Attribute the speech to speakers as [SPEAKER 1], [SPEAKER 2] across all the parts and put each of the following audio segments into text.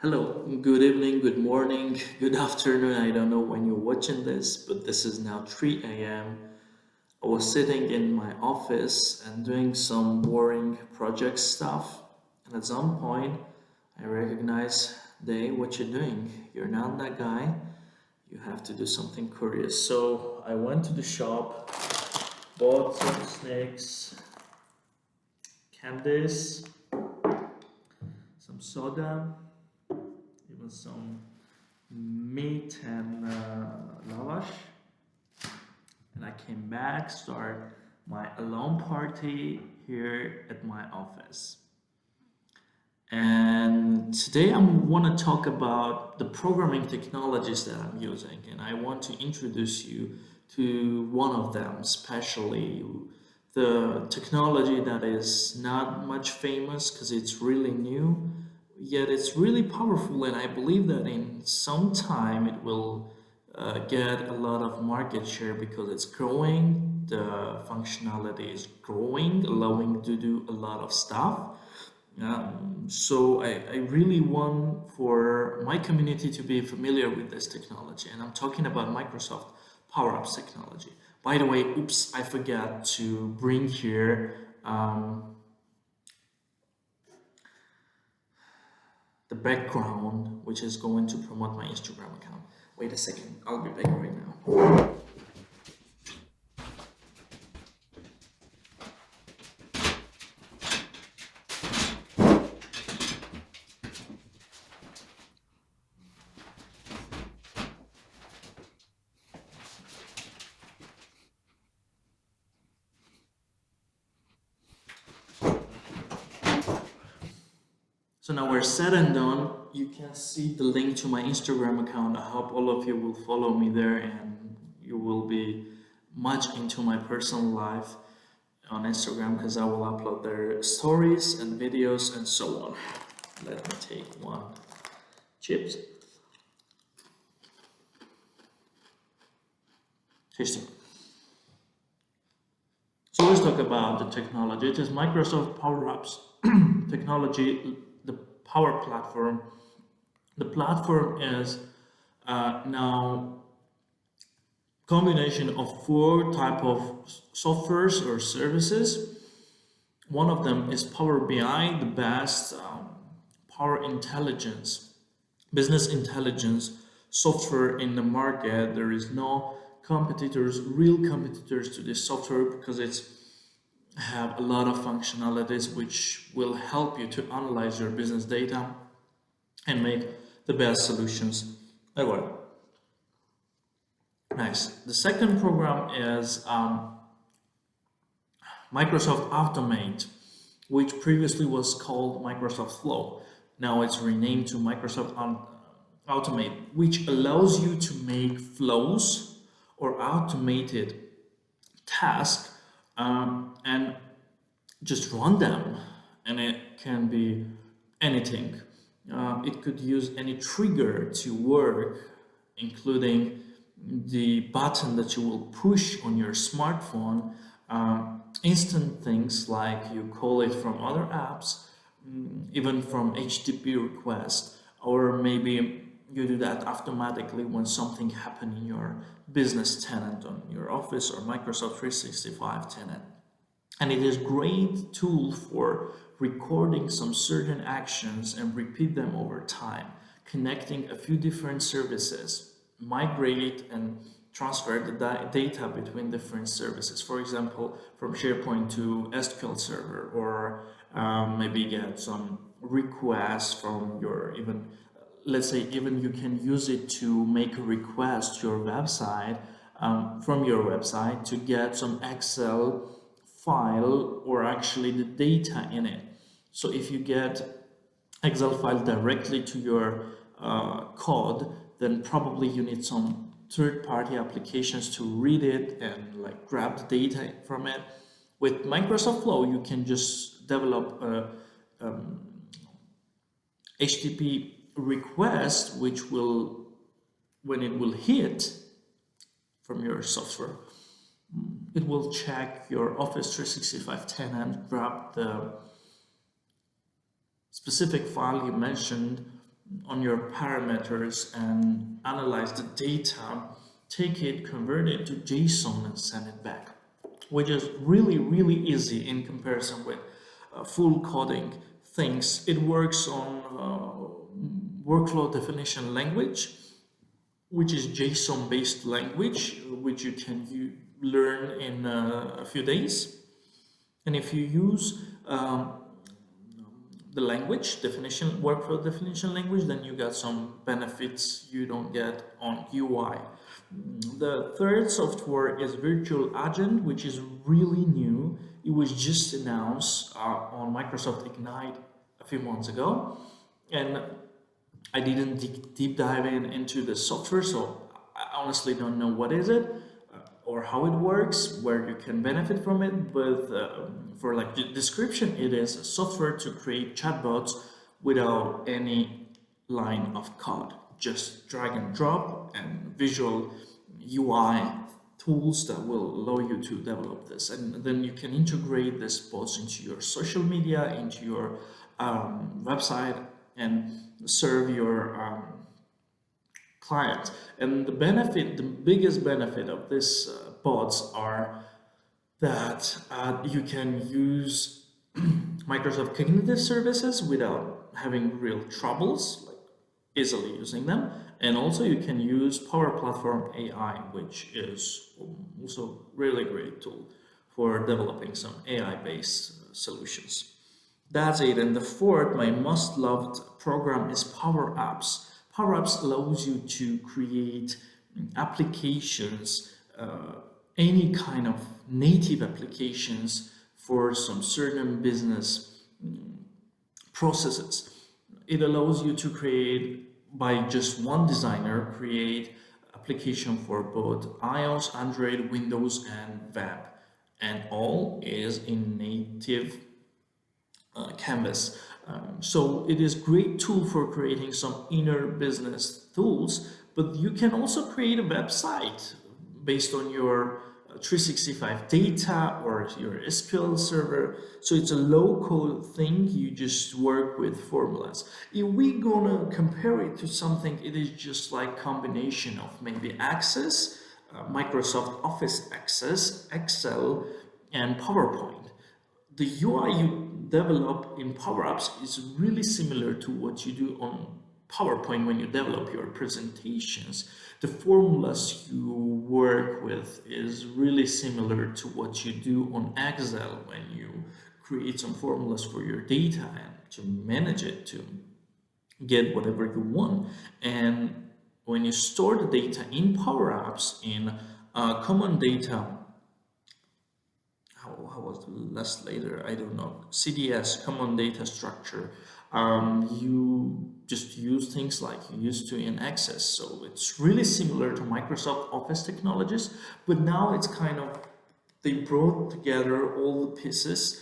[SPEAKER 1] Hello, good evening, good morning, good afternoon. I don't know when you're watching this, but this is now 3 a.m. I was sitting in my office and doing some boring project stuff, and at some point, I recognize, Day, what you're doing. You're not that guy. You have to do something curious. So I went to the shop, bought some snacks, candies, some soda, even some meat and lavash, and I came back, start my alone party here at my office. And today I want to talk about the programming technologies that I'm using, and I want to introduce you to one of them, especially the technology that is not much famous because it's really new, yet it's really powerful, and I believe that in some time it will get a lot of market share because it's growing, the functionality is growing, allowing to do a lot of stuff. So I really want for my community to be familiar with this technology, and I'm talking about Microsoft Power Apps technology. By the way, oops, I forgot to bring here the background, which is going to promote my Instagram account. Wait a second, I'll be back right now. So now we're said and done. You can see the link to my Instagram account. I hope all of you will follow me there and you will be much into my personal life on Instagram because I will upload their stories and videos and so on. Let me take one chips. Tasting. So let's talk about the technology. It is Microsoft Power Apps technology, the Power Platform. The platform is now combination of four type of softwares or services. One of them is Power BI, the best power intelligence, business intelligence software in the market. There is no competitors, real competitors to this software because it's have a lot of functionalities which will help you to analyze your business data and make the best solutions ever. Nice. The second program is Microsoft Automate, which previously was called Microsoft Flow. Now it's renamed to Microsoft Automate, which allows you to make flows or automated tasks and just run them. And it can be anything. It could use any trigger to work, including the button that you will push on your smartphone, instant things like you call it from other apps, even from HTTP request, or maybe you do that automatically when something happened in your business tenant on your Office or Microsoft 365 tenant. And it is great tool for recording some certain actions and repeat them over time, connecting a few different services, migrate and transfer the data between different services. For example, from SharePoint to SQL Server, or maybe get some requests from your even, let's say even you can use it to make a request to your website, from your website to get some Excel file or actually the data in it. So if you get Excel file directly to your code, then probably you need some third-party applications to read it and like grab the data from it. With Microsoft Flow, you can just develop a HTTP request, which will, when it will hit from your software, it will check your Office 365 tenant, grab the specific file you mentioned, on your parameters and analyze the data, take it, convert it to JSON and send it back, which is really, really easy in comparison with full coding things. It works on workflow definition language, which is JSON based language, which you can learn in a few days. And if you use the language definition, workflow definition language, then you got some benefits you don't get on UI. The third software is Virtual Agent, which is really new. It was just announced on Microsoft Ignite a few months ago, and I didn't deep dive into the software, so I honestly don't know what is it or how it works, where you can benefit from it. But for like the description, it is a software to create chatbots without any line of code, just drag and drop and visual UI tools that will allow you to develop this. And then you can integrate this bots into your social media, into your website, and serve your clients. And the biggest benefit of this bots are that you can use Microsoft Cognitive Services without having real troubles, like easily using them. And also you can use Power Platform AI, which is also really great tool for developing some AI-based solutions. That's it. And the fourth, my most loved program, is Power Apps. Power Apps allows you to create applications, any kind of native applications for some certain business processes. It allows you to create, by just one designer, create application for both iOS, Android, Windows, and web. And all is in native Canvas. So it is great tool for creating some inner business tools, but you can also create a website based on your 365 data or your SQL server. So it's a low code thing. You just work with formulas. If we're gonna compare it to something, it is just like combination of maybe Access, Microsoft Office Access, Excel, and PowerPoint. The UI you develop in Power Apps is really similar to what you do on PowerPoint when you develop your presentations. The formulas you work with is really similar to what you do on Excel when you create some formulas for your data and to manage it, to get whatever you want. And when you store the data in Power Apps in common data, how was the last later? I don't know. CDS, common data structure. You just use things like you used to in Access. So it's really similar to Microsoft Office technologies, but now it's kind of, they brought together all the pieces,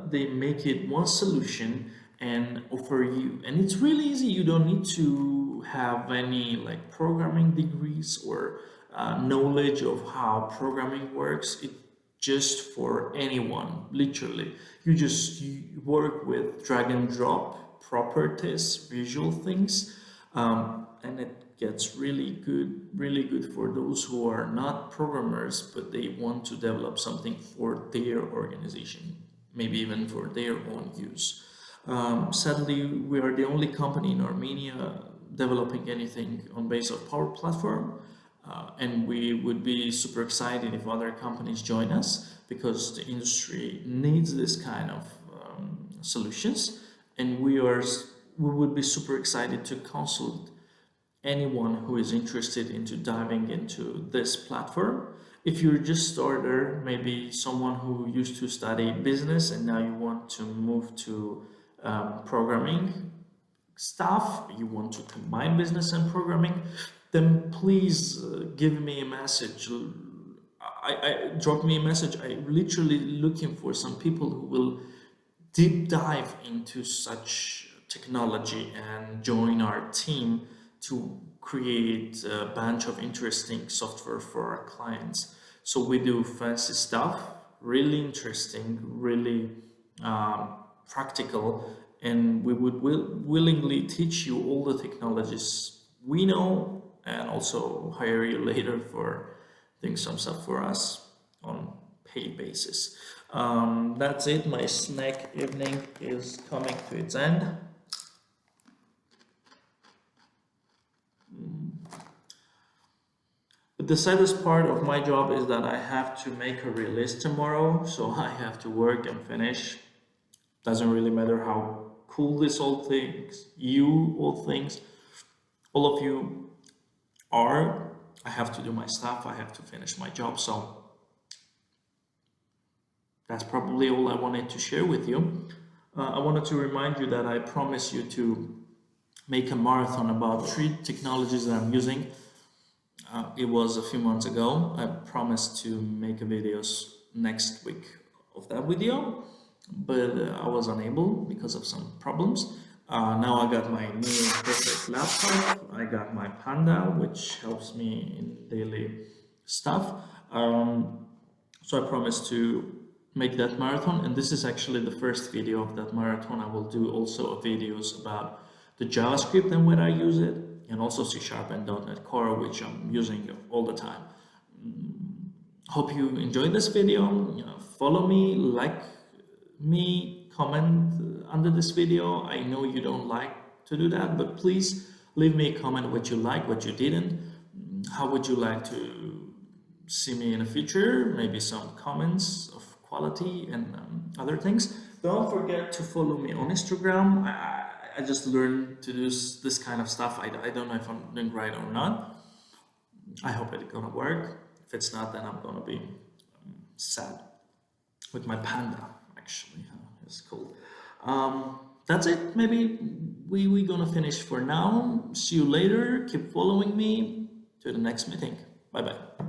[SPEAKER 1] they make it one solution and offer you, and it's really easy. You don't need to have any like programming degrees or knowledge of how programming works. It just for anyone, literally. You work with drag and drop properties, visual things, and it gets really good for those who are not programmers, but they want to develop something for their organization, maybe even for their own use. Sadly, we are the only company in Armenia developing anything on base of Power Platform. And we would be super excited if other companies join us, because the industry needs this kind of solutions, and we would be super excited to consult anyone who is interested into diving into this platform. If you're just starter, maybe someone who used to study business and now you want to move to programming stuff, you want to combine business and programming, then please give me a message. I drop me a message. I'm literally looking for some people who will deep dive into such technology and join our team to create a bunch of interesting software for our clients. So we do fancy stuff, really interesting, really practical, and we would willingly teach you all the technologies we know, and also hire you later for doing some stuff for us on paid basis. That's it. My snack evening is coming to its end. But the saddest part of my job is that I have to make a release tomorrow, so I have to work and finish. Doesn't really matter how cool this all things, all of you are. I have to do my stuff, I have to finish my job, so that's probably all I wanted to share with you. I wanted to remind you that I promised you to make a marathon about 3 technologies that I'm using. It was a few months ago. I promised to make a videos next week of that video, but I was unable because of some problems. Now I got my new perfect laptop. I got my Panda, which helps me in daily stuff. So I promised to make that marathon, and this is actually the first video of that marathon. I will do also videos about the JavaScript and when I use it, and also C# and .NET Core, which I'm using all the time. Hope you enjoyed this video. Follow me, like me, comment under this video. I know you don't like to do that, but please leave me a comment what you like, what you didn't. How would you like to see me in the future? Maybe some comments of quality and other things. Don't forget to follow me on Instagram. I just learned to do this kind of stuff. I don't know if I'm doing right or not. I hope it's gonna work. If it's not, then I'm gonna be sad. With my Panda, actually. It's cool. That's it. Maybe we're gonna finish for now. See you later. Keep following me. To the next meeting. Bye bye.